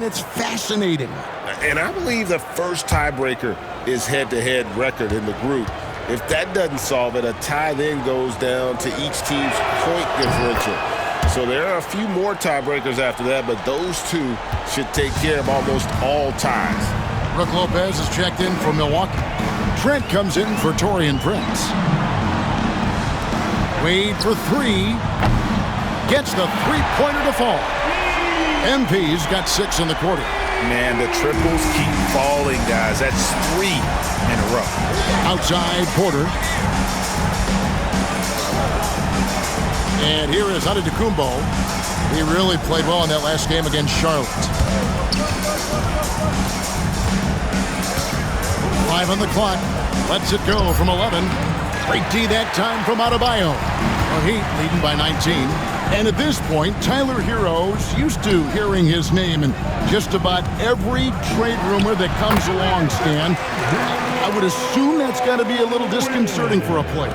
It's fascinating. And I believe the first tiebreaker is head-to-head record in the group. If that doesn't solve it, a tie then goes down to each team's point differential. So there are a few more tiebreakers after that, but those two should take care of almost all ties. Brook Lopez is checked in for Milwaukee. Trent comes in for Taurean Prince. Wade for three. Gets the three-pointer to fall. MP's got 6 in the quarter. Man, the triples keep falling, guys. That's 3 in a row. Outside Porter. And here is Antetokounmpo. He really played well in that last game against Charlotte. 5 on the clock. Lets it go from 11. Great D that time from Adebayo. Heat leading by 19. And at this point, Tyler Herro's used to hearing his name in just about every trade rumor that comes along, Stan. I would assume that's got to be a little disconcerting for a player.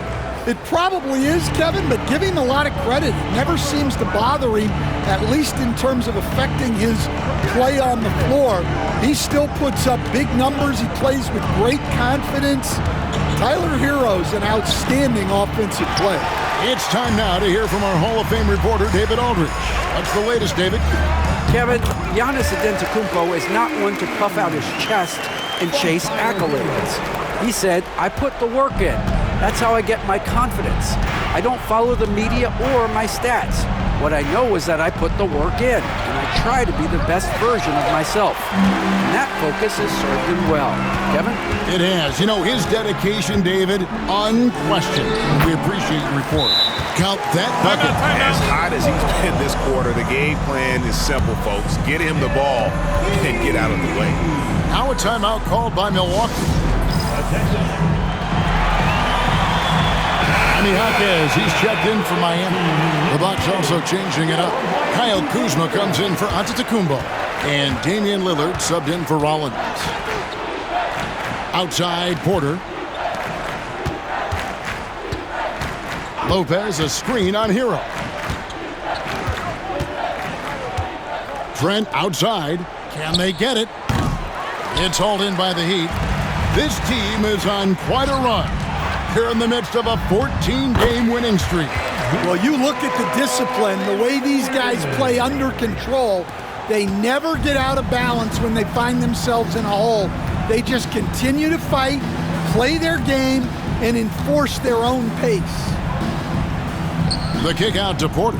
It probably is, Kevin, but give him a lot of credit. It never seems to bother him, at least in terms of affecting his play on the floor. He still puts up big numbers. He plays with great confidence. Tyler Herro's an outstanding offensive player. It's time now to hear from our Hall of Fame reporter, David Aldridge. What's the latest, David? Kevin, Giannis Antetokounmpo is not one to puff out his chest and chase accolades. He said, I put the work in. That's how I get my confidence. I don't follow the media or my stats. What I know is that I put the work in, and I try to be the best version of myself. And that focus has served him well. Kevin? It has. You know, his dedication, David, unquestioned. We appreciate your report. Count that bucket. As hot as he's been this quarter, the game plan is simple, folks. Get him the ball and get out of the way. Now a timeout called by Milwaukee. Jaquez, he's checked in for Miami. The Bucks also changing it up. Kyle Kuzma comes in for Antetokounmpo. And Damian Lillard subbed in for Rollins. Outside Porter. Lopez, a screen on Herro. Trent outside. Can they get it? It's hauled in by the Heat. This team is on quite a run. They're in the midst of a 14-game winning streak. Well, you look at the discipline, the way these guys play under control. They never get out of balance when they find themselves in a hole. They just continue to fight, play their game, and enforce their own pace. The kick out to Porter.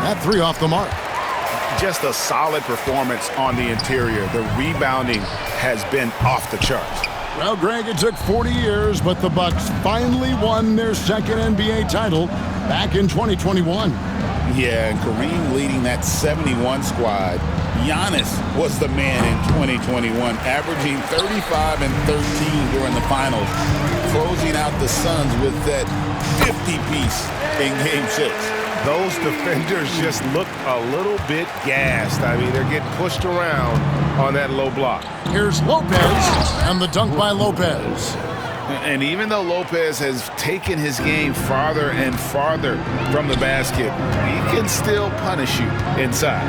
That 3 off the mark. Just a solid performance on the interior. The rebounding has been off the charts. Well, Greg, it took 40 years, but the Bucks finally won their second NBA title back in 2021. Yeah, and Kareem leading that 71 squad. Giannis was the man in 2021, averaging 35 and 13 during the finals, closing out the Suns with that 50-piece in Game 6. Those defenders just look a little bit gassed. I mean, they're getting pushed around on that low block. Here's Lopez, and the dunk by Lopez. And even though Lopez has taken his game farther and farther from the basket, he can still punish you inside.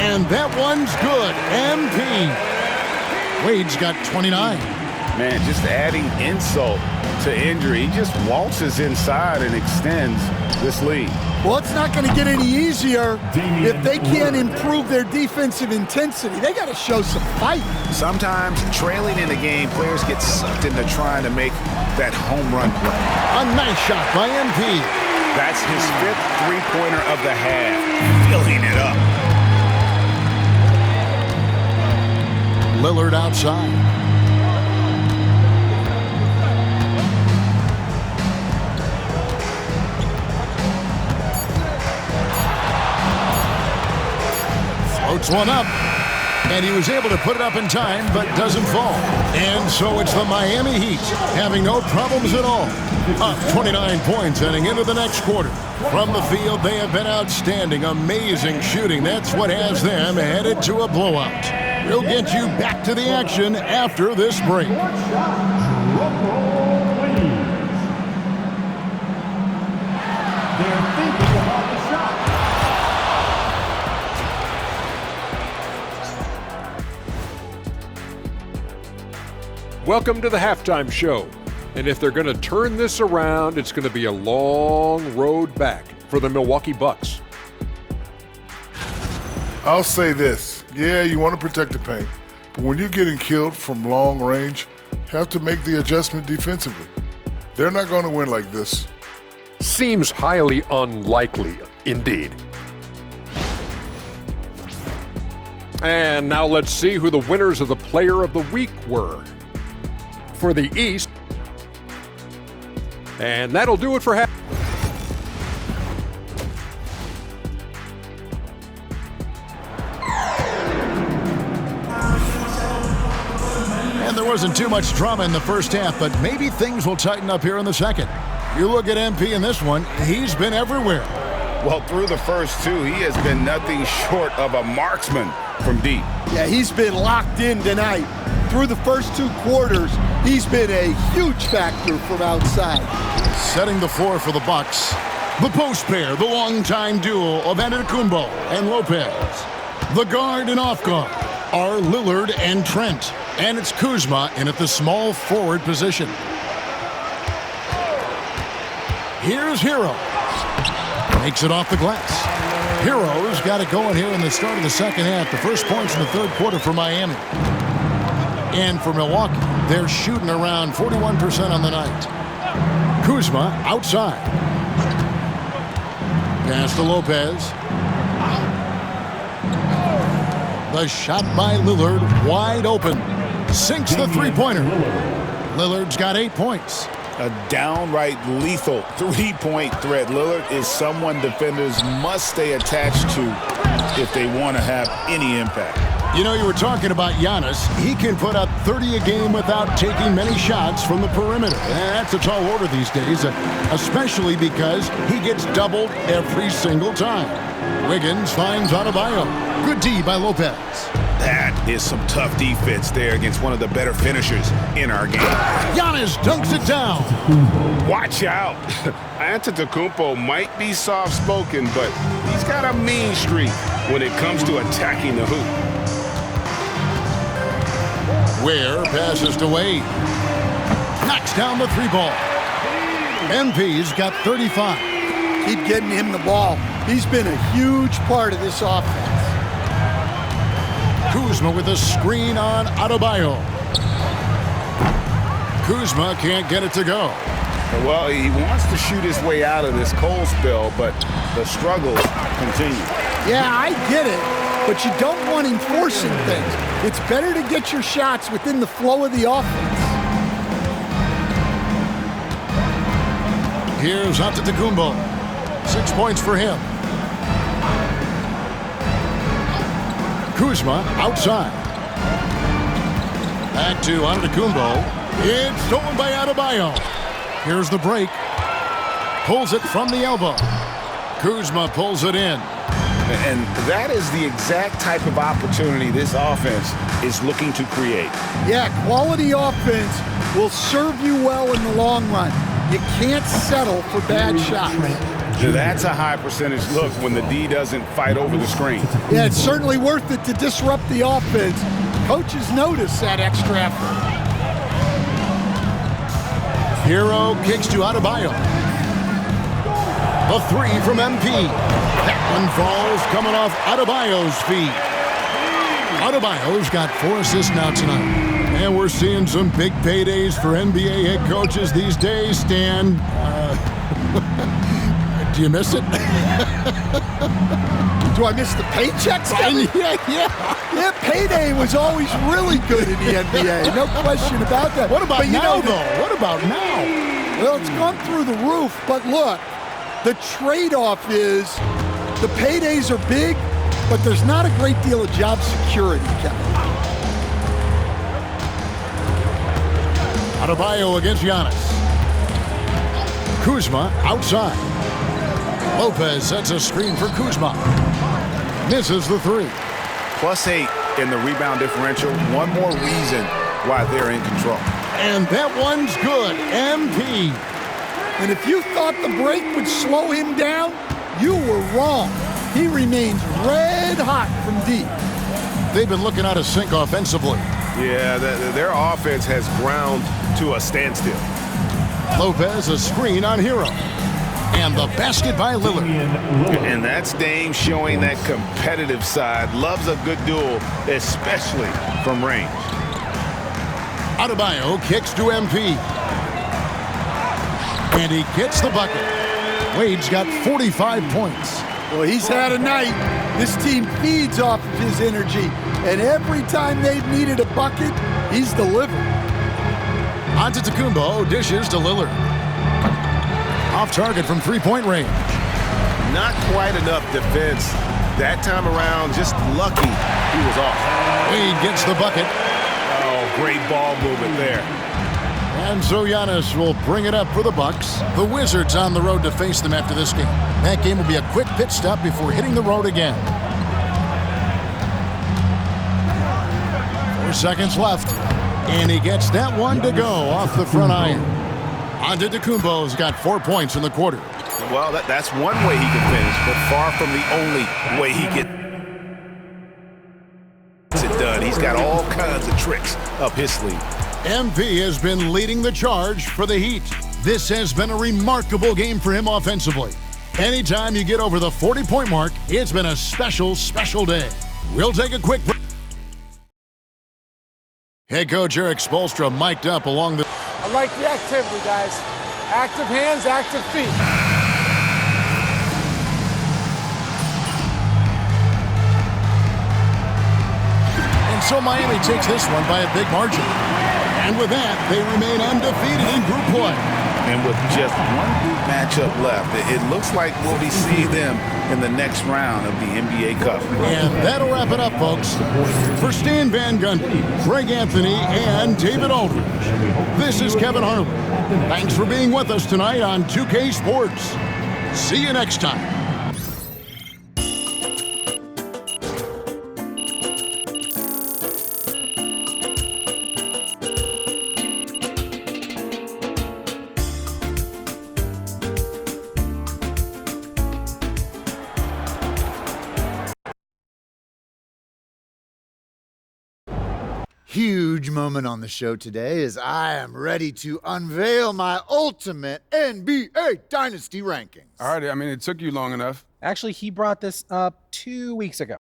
And that one's good. MP. Wade's got 29. Man, just adding insult to injury. He just waltzes inside and extends this lead. Well, it's not going to get any easier if they can't improve their defensive intensity. They got to show some fight. Sometimes trailing in the game, players get sucked into trying to make that home run play. A nice shot by MP. That's his 5th three-pointer of the half. Filling it up. Lillard outside. Floats one up, and he was able to put it up in time, but doesn't fall. And so it's the Miami Heat having no problems at all. Up 29 points heading into the next quarter. From the field, they have been outstanding. Amazing shooting. That's what has them headed to a blowout. We'll get you back to the action after this break. Welcome to the halftime show. And if they're going to turn this around, it's going to be a long road back for the Milwaukee Bucks. I'll say this. Yeah, you want to protect the paint. But when you're getting killed from long range, you have to make the adjustment defensively. They're not going to win like this. Seems highly unlikely indeed. And now let's see who the winners of the Player of the Week were. For the East. And that'll do it for half. And there wasn't too much drama in the first half, but maybe things will tighten up here in the second. You look at MP in this one, he's been everywhere. Well, through the first two, he has been nothing short of a marksman from deep. Yeah, he's been locked in tonight. Through the first 2 quarters, he's been a huge factor from outside. Setting the floor for the Bucks. The post pair, the longtime duo of Antetokounmpo and Lopez. The guard and off guard are Lillard and Trent. And it's Kuzma in at the small forward position. Here's Hero. Makes it off the glass. Hero's got it going here in the start of the second half. The first points in the third quarter for Miami. And for Milwaukee, they're shooting around 41% on the night. Kuzma outside. Pass to Lopez. The shot by Lillard, wide open. Sinks the three-pointer. Lillard's got 8 points. A downright lethal three-point threat. Lillard is someone defenders must stay attached to if they want to have any impact. You know, you were talking about Giannis. He can put up 30 a game without taking many shots from the perimeter. That's a tall order these days, especially because he gets doubled every single time. Wiggins finds Adebayo. Good D by Lopez. That is some tough defense there against one of the better finishers in our game. Giannis dunks it down. Watch out. Antetokounmpo might be soft-spoken, but he's got a mean streak when it comes to attacking the hoop. Ware passes to Wade. Knocks down the 3-ball. MP's got 35. Keep getting him the ball. He's been a huge part of this offense. Kuzma with a screen on Adebayo. Kuzma can't get it to go. Well, he wants to shoot his way out of this cold spell, but the struggles continue. Yeah, I get it, but you don't want him forcing things. It's better to get your shots within the flow of the offense. Here's Antetokounmpo. 6 points for him. Kuzma outside. Back to Antetokounmpo. It's stolen by Adebayo. Here's the break. Pulls it from the elbow. Kuzma pulls it in. And that is the exact type of opportunity this offense is looking to create. Yeah, quality offense will serve you well in the long run. You can't settle for bad shots. That's a high percentage look when the D doesn't fight over the screen. Yeah, it's certainly worth it to disrupt the offense. Coaches notice that extra effort. Hero kicks to Adebayo. The 3 from MP. That one falls coming off Adebayo's feet. Adebayo's got 4 assists now tonight. And we're seeing some big paydays for NBA head coaches these days, Stan. Do you miss it? Do I miss the paychecks? Yeah, payday was always really good in the NBA. No question about that. What about now, though? What about now? Well, it's gone through the roof, but look, the trade-off is the paydays are big, but there's not a great deal of job security, Kevin. Adebayo against Giannis. Kuzma outside. Lopez sets a screen for Kuzma. Misses the 3. +8 in the rebound differential. One more reason why they're in control. And that one's good. MP. And if you thought the break would slow him down, you were wrong. He remains red hot from deep. They've been looking out of sync offensively. Yeah, their offense has ground to a standstill. Lopez, a screen on Hero. And the basket by Lillard. And that's Dame showing that competitive side. Loves a good duel, especially from range. Adebayo kicks to MP. And he gets the bucket. Wade's got 45 points. Well, he's had a night. This team feeds off of his energy. And every time they've needed a bucket, he's delivered. Antetokounmpo dishes to Lillard. Off target from three-point range. Not quite enough defense. That time around, just lucky he was off. Wade gets the bucket. Oh, great ball movement there. And so Giannis will bring it up for the Bucks. The Wizards on the road to face them after this game. That game will be a quick pit stop before hitting the road again. 4 seconds left. And he gets that one to go off the front iron. Antetokounmpo's got 4 points in the quarter. Well, that's one way he can finish, but far from the only way he gets it done. He's got all kinds of tricks up his sleeve. MP has been leading the charge for the Heat. This has been a remarkable game for him offensively. Anytime you get over the 40-point mark, it's been a special, special day. We'll take a quick break. Head coach Eric Spoelstra mic'd up along the... I like the activity, guys. Active hands, active feet. And so Miami takes this one by a big margin. And with that, they remain undefeated in group play. And with just one group matchup left, it looks like we'll be seeing them in the next round of the NBA Cup. And that'll wrap it up, folks. For Stan Van Gundy, Greg Anthony, and David Aldridge, this is Kevin Harlan. Thanks for being with us tonight on 2K Sports. See you next time. Huge moment on the show today as I am ready to unveil my ultimate NBA Dynasty rankings. All right, I mean, it took you long enough. Actually, he brought this up 2 weeks ago.